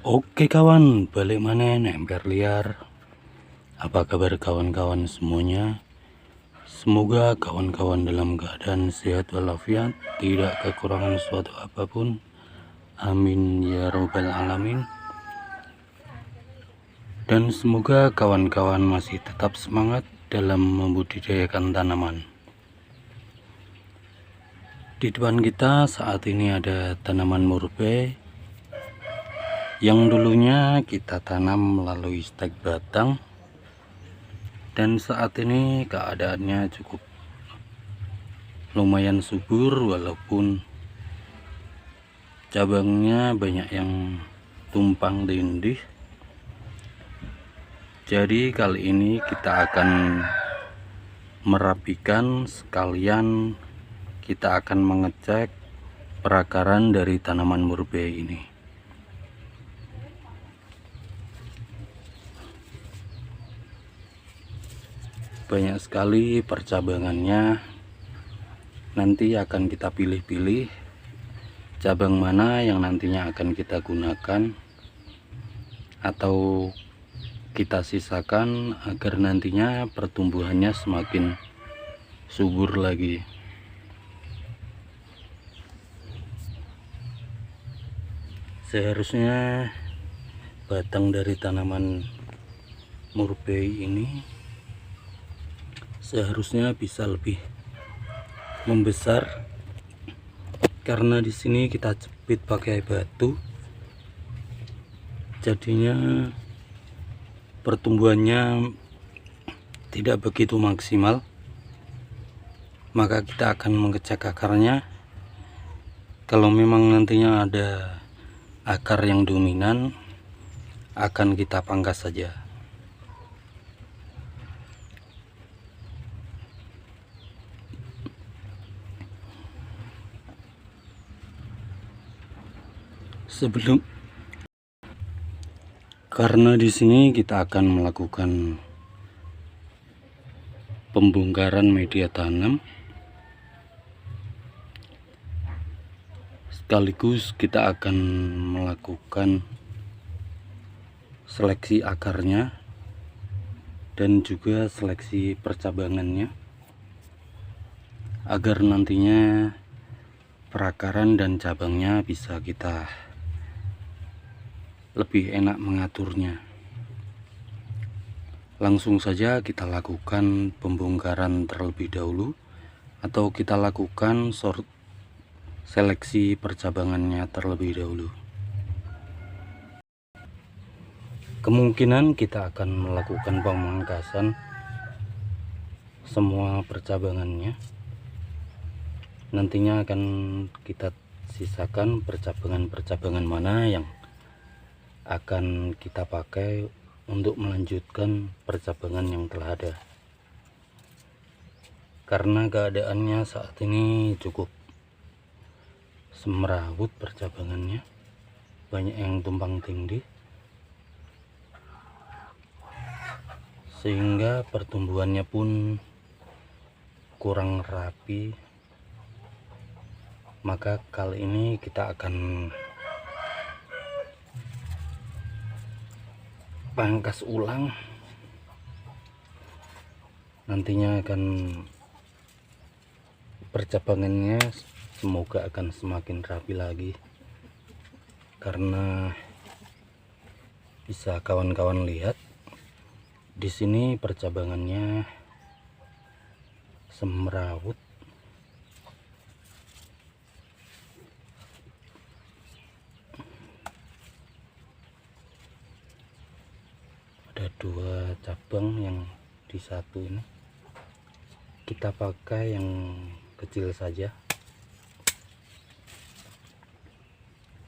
Oke kawan, balik mana ember liar. Apa kabar kawan-kawan semuanya? Semoga kawan-kawan dalam keadaan sehat walafiat, tidak kekurangan suatu apapun. Amin ya robbal alamin. Dan semoga kawan-kawan masih tetap semangat dalam membudidayakan tanaman. Di depan kita saat ini ada tanaman murbei yang dulunya kita tanam melalui stek batang, dan saat ini keadaannya cukup lumayan subur walaupun cabangnya banyak yang tumpang tindih. Jadi kali ini kita akan merapikan, sekalian kita akan mengecek perakaran dari tanaman murbei ini. Banyak sekali percabangannya. Nanti akan kita pilih-pilih cabang mana yang nantinya akan kita gunakan atau kita sisakan agar nantinya pertumbuhannya semakin subur lagi. Seharusnya batang dari tanaman murbei ini seharusnya bisa lebih membesar, karena di sini kita jepit pakai batu, jadinya pertumbuhannya tidak begitu maksimal. Maka kita akan mengecek akarnya. Kalau memang nantinya ada akar yang dominan, akan kita pangkas saja. Karena di sini kita akan melakukan pembongkaran media tanam, sekaligus kita akan melakukan seleksi akarnya dan juga seleksi percabangannya, agar nantinya perakaran dan cabangnya bisa kita lebih enak mengaturnya. Langsung saja kita lakukan pembongkaran terlebih dahulu, atau kita lakukan seleksi percabangannya terlebih dahulu. Kemungkinan kita akan melakukan pemangkasan semua percabangannya. Nantinya akan kita sisakan percabangan-percabangan mana yang akan kita pakai untuk melanjutkan percabangan yang telah ada. Karena keadaannya saat ini cukup semrawut percabangannya, banyak yang tumpang tindih, sehingga pertumbuhannya pun kurang rapi. Maka kali ini kita akan pangkas ulang. Nantinya akan percabangannya semoga akan semakin rapi lagi, karena bisa kawan-kawan lihat di sini percabangannya semrawut. Ada dua cabang, yang di satu ini kita pakai yang kecil saja,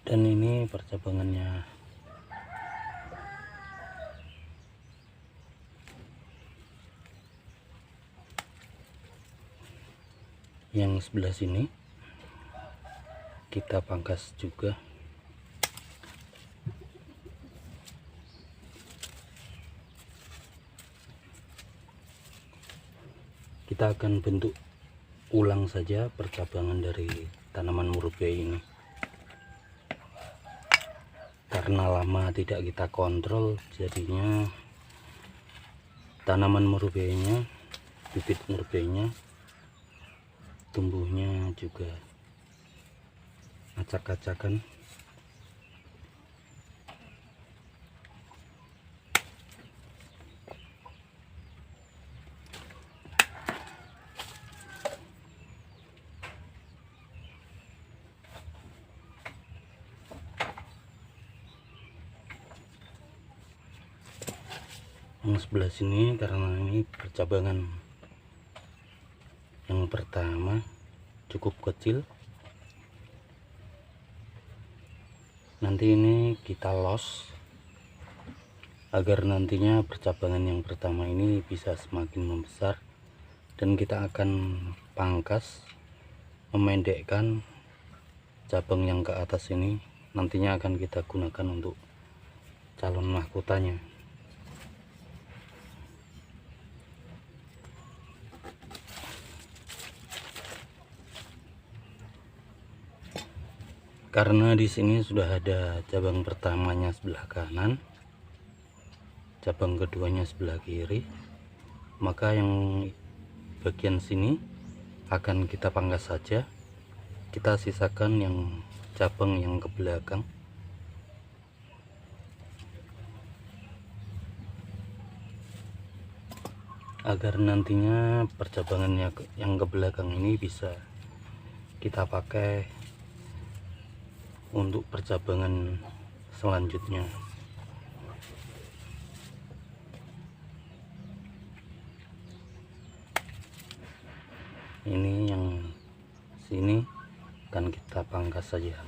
dan ini percabangannya yang sebelah sini kita pangkas juga. Kita akan bentuk ulang saja percabangan dari tanaman murbei ini. karena lama tidak kita kontrol, jadinya tanaman murbeinya, bibit murbeinya tumbuhnya juga acak-acakan. Yang sebelah sini karena ini percabangan yang pertama cukup kecil, nanti ini kita los agar nantinya percabangan yang pertama ini bisa semakin membesar, dan kita akan pangkas memendekkan cabang yang ke atas ini, nantinya akan kita gunakan untuk calon mahkotanya. Karena di sini sudah ada cabang pertamanya sebelah kanan, cabang keduanya sebelah kiri, maka yang bagian sini akan kita pangkas saja. Kita sisakan yang cabang yang ke belakang. Agar nantinya percabangannya yang ke belakang ini bisa kita pakai untuk percabangan selanjutnya. Ini yang sini akan kita pangkas saja.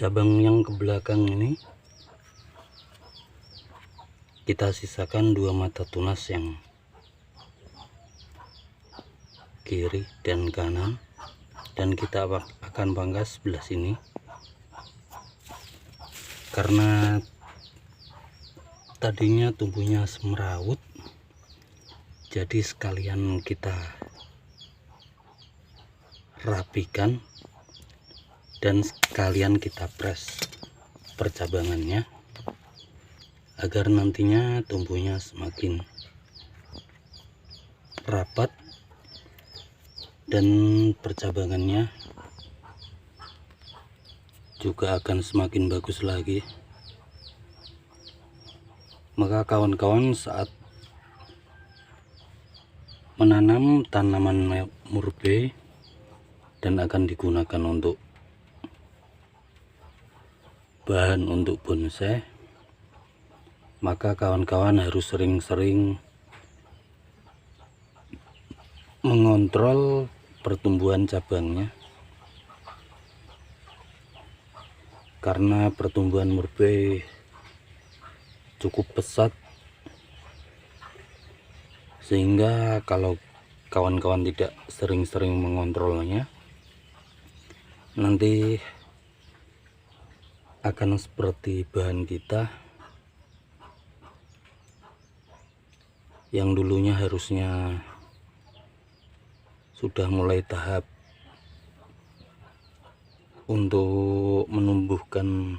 Cabang yang ke belakang ini kita sisakan 2 mata tunas yang kiri dan kanan, dan kita akan pangkas sebelah sini. Karena tadinya tumbuhnya semrawut, jadi sekalian kita rapikan dan sekalian kita pres percabangannya agar nantinya tumbuhnya semakin rapat dan percabangannya juga akan semakin bagus lagi. Maka kawan-kawan saat menanam tanaman murbei dan akan digunakan untuk bahan untuk bonsai, maka kawan-kawan harus sering-sering mengontrol pertumbuhan cabangnya, karena pertumbuhan murbei cukup pesat, sehingga kalau kawan-kawan tidak sering-sering mengontrolnya, nanti akan seperti bahan kita yang dulunya harusnya sudah mulai tahap untuk menumbuhkan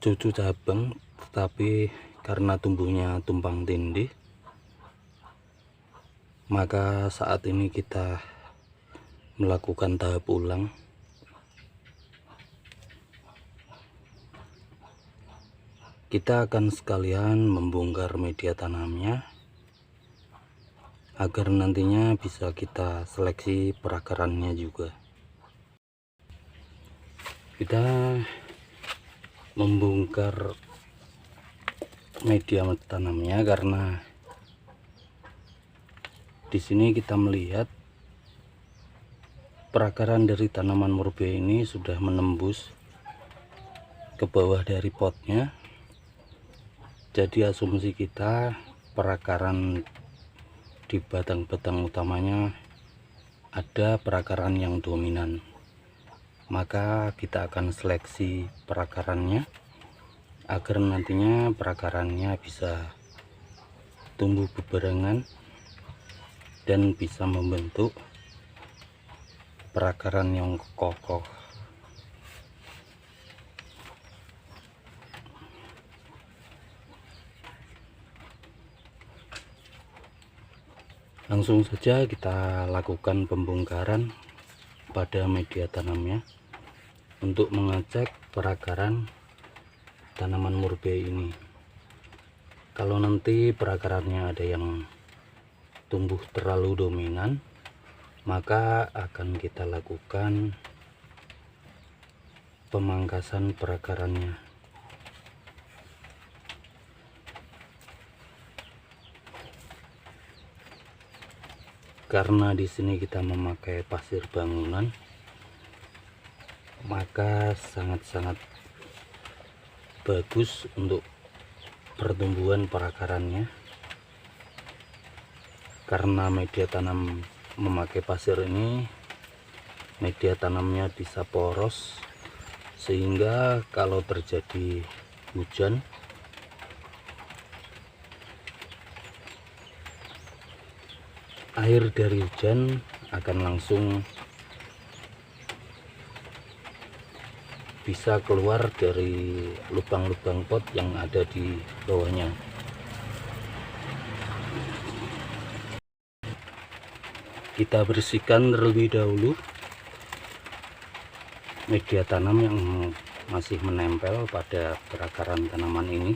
cucu cabang, tetapi karena tumbuhnya tumpang tindih, maka saat ini kita melakukan tahap ulang. Kita akan sekalian membongkar media tanamnya agar nantinya bisa kita seleksi perakarannya juga. Kita membongkar media tanamnya karena di sini kita melihat perakaran dari tanaman murbei ini sudah menembus ke bawah dari potnya. Jadi asumsi kita perakaran di batang-batang utamanya ada perakaran yang dominan, maka kita akan seleksi perakarannya agar nantinya perakarannya bisa tumbuh bebarengan dan bisa membentuk perakaran yang kokoh. Langsung saja kita lakukan pembongkaran pada media tanamnya untuk mengecek perakaran tanaman murbei ini. Kalau nanti perakarannya ada yang tumbuh terlalu dominan, maka akan kita lakukan pemangkasan perakarannya. Karena di sini kita memakai pasir bangunan, maka sangat-sangat bagus untuk pertumbuhan perakarannya. Karena media tanam memakai pasir ini, media tanamnya bisa poros, sehingga kalau terjadi hujan, air dari hujan akan langsung bisa keluar dari lubang-lubang pot yang ada di bawahnya. Kita bersihkan terlebih dahulu media tanam yang masih menempel pada perakaran tanaman ini.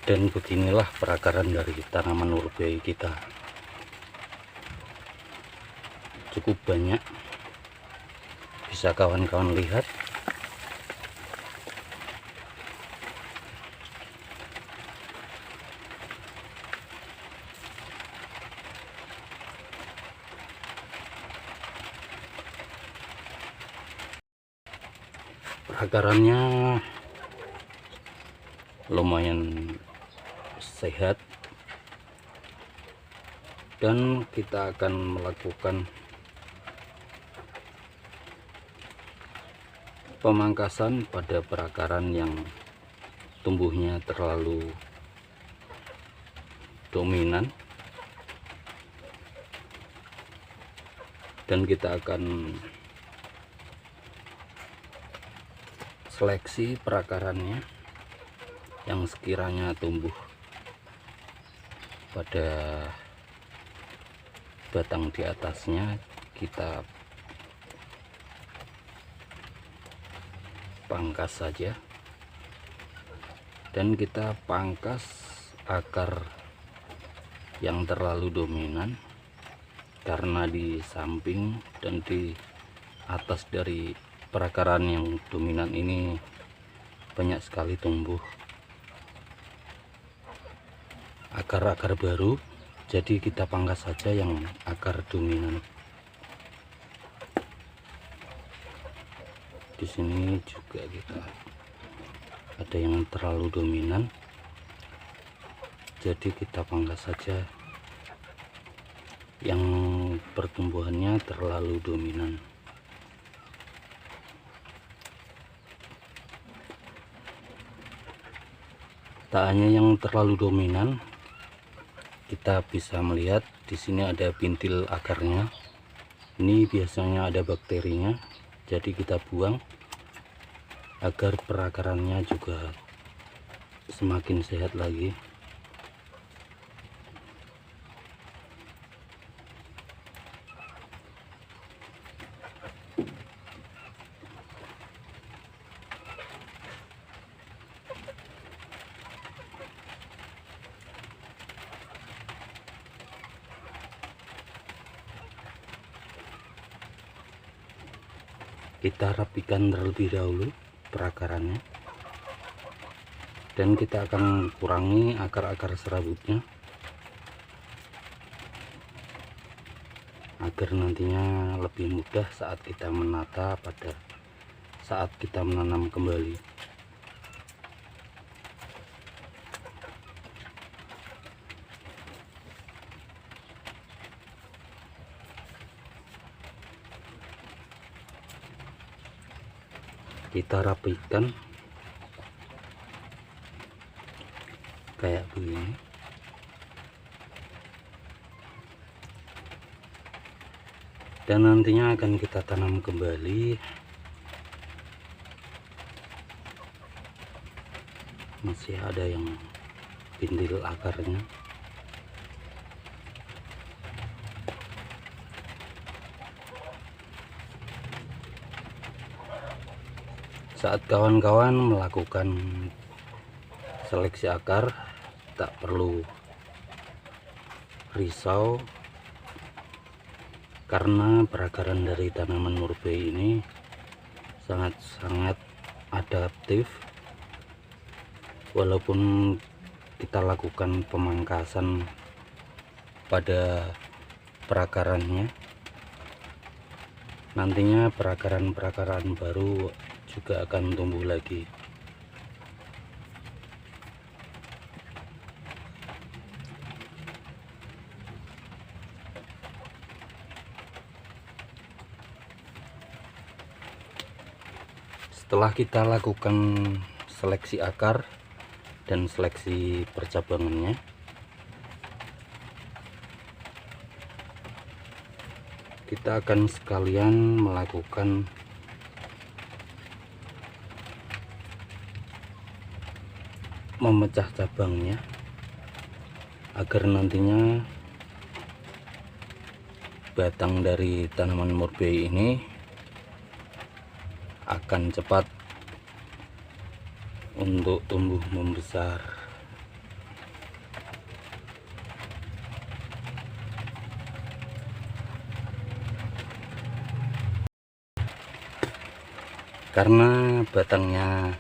Dan beginilah perakaran dari tanaman murbei kita. Cukup banyak, bisa kawan-kawan lihat. Perakarannya lumayan sehat, dan kita akan melakukan pemangkasan pada perakaran yang tumbuhnya terlalu dominan, dan kita akan seleksi perakarannya yang sekiranya tumbuh pada batang di atasnya, kita pangkas saja, dan kita pangkas akar yang terlalu dominan, karena di samping dan di atas dari perakaran yang dominan ini banyak sekali tumbuh akar-akar baru, jadi kita pangkas saja yang akar dominan. Di sini juga kita ada yang terlalu dominan, jadi kita pangkas saja yang pertumbuhannya terlalu dominan. Tak hanya yang terlalu dominan, kita bisa melihat di sini ada bintil akarnya. Ini biasanya ada bakterinya, jadi kita buang agar perakarannya juga semakin sehat lagi. Kita rapikan terlebih dahulu perakarannya, dan kita akan kurangi akar-akar serabutnya agar nantinya lebih mudah saat kita menata pada saat kita menanam kembali. Kita rapikan kayak begini. Dan nantinya akan kita tanam kembali. Masih ada yang pintil akarnya. Saat kawan-kawan melakukan seleksi akar, tak perlu risau karena perakaran dari tanaman murbei ini sangat-sangat adaptif. Walaupun kita lakukan pemangkasan pada perakarannya, nantinya perakaran-perakaran baru juga akan tumbuh lagi. Setelah kita lakukan seleksi akar dan seleksi percabangannya, kita akan sekalian melakukan memecah cabangnya agar nantinya batang dari tanaman murbei ini akan cepat untuk tumbuh membesar. Karena batangnya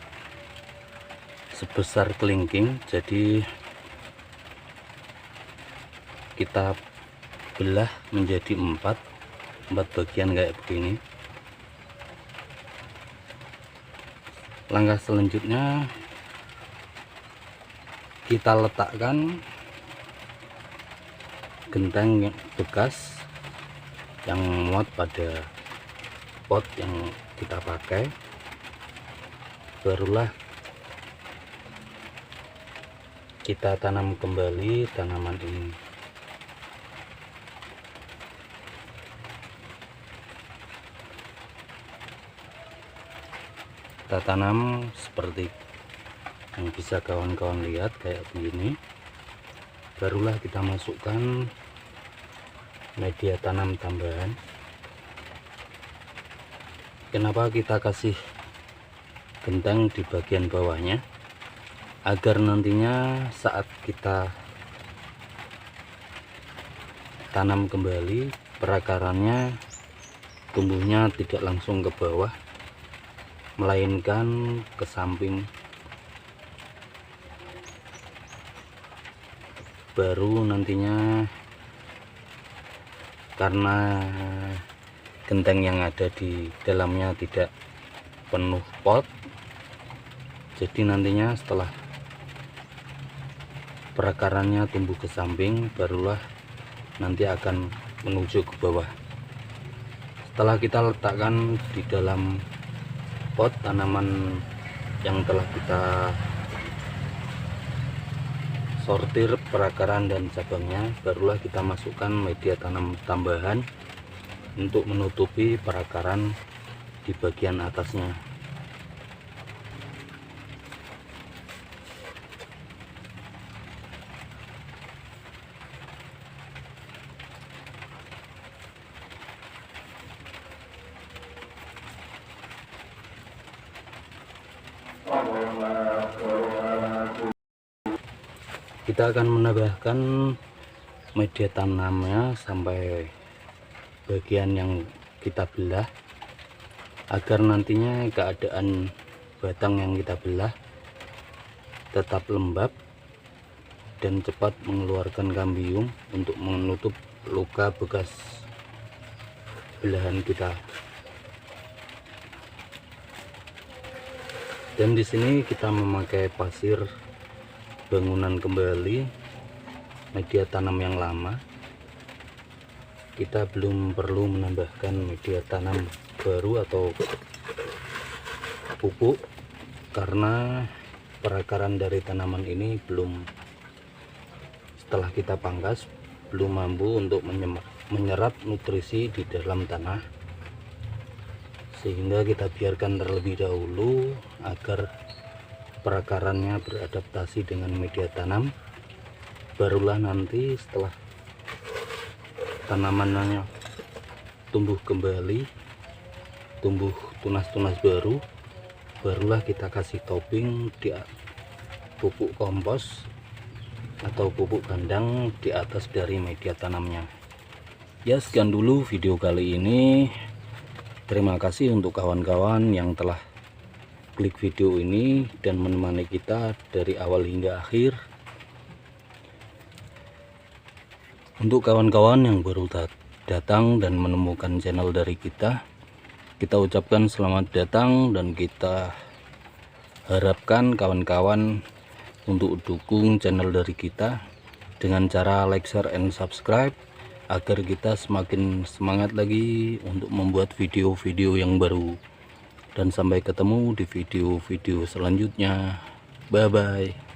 sebesar kelingking, jadi kita belah menjadi empat bagian kayak begini. Langkah selanjutnya kita letakkan genteng bekas yang muat pada pot yang kita pakai, barulah kita tanam kembali tanaman ini. Kita tanam seperti yang bisa kawan-kawan lihat kayak begini, barulah kita masukkan media tanam tambahan. Kenapa kita kasih genteng di bagian bawahnya? Agar nantinya saat kita tanam kembali, perakarannya tumbuhnya tidak langsung ke bawah, melainkan ke samping. Baru nantinya, karena genteng yang ada di dalamnya tidak penuh pot, jadi nantinya setelah perakarannya tumbuh ke samping, barulah nanti akan menuju ke bawah. Setelah kita letakkan di dalam pot tanaman yang telah kita sortir perakaran dan cabangnya, barulah kita masukkan media tanam tambahan untuk menutupi perakaran di bagian atasnya. Kita akan menambahkan media tanamnya sampai bagian yang kita belah, agar nantinya keadaan batang yang kita belah tetap lembab dan cepat mengeluarkan kambium untuk menutup luka bekas belahan kita. Dan di sini kita memakai pasir bangunan kembali, media tanam yang lama. Kita belum perlu menambahkan media tanam baru atau pupuk karena perakaran dari tanaman ini belum, setelah kita pangkas, belum mampu untuk menyerap nutrisi di dalam tanah, sehingga kita biarkan terlebih dahulu agar perakarannya beradaptasi dengan media tanam. Barulah nanti setelah tanamannya tumbuh kembali, tumbuh tunas-tunas baru, barulah kita kasih topping di pupuk kompos atau pupuk kandang di atas dari media tanamnya. Ya, sekian dulu video kali ini. Terima kasih untuk kawan-kawan yang telah klik video ini dan menemani kita dari awal hingga akhir. Untuk kawan-kawan yang baru datang dan menemukan channel dari kita ucapkan selamat datang, dan kita harapkan kawan-kawan untuk dukung channel dari kita dengan cara like, share, and subscribe agar kita semakin semangat lagi untuk membuat video-video yang baru. Dan sampai ketemu di video-video selanjutnya. Bye bye.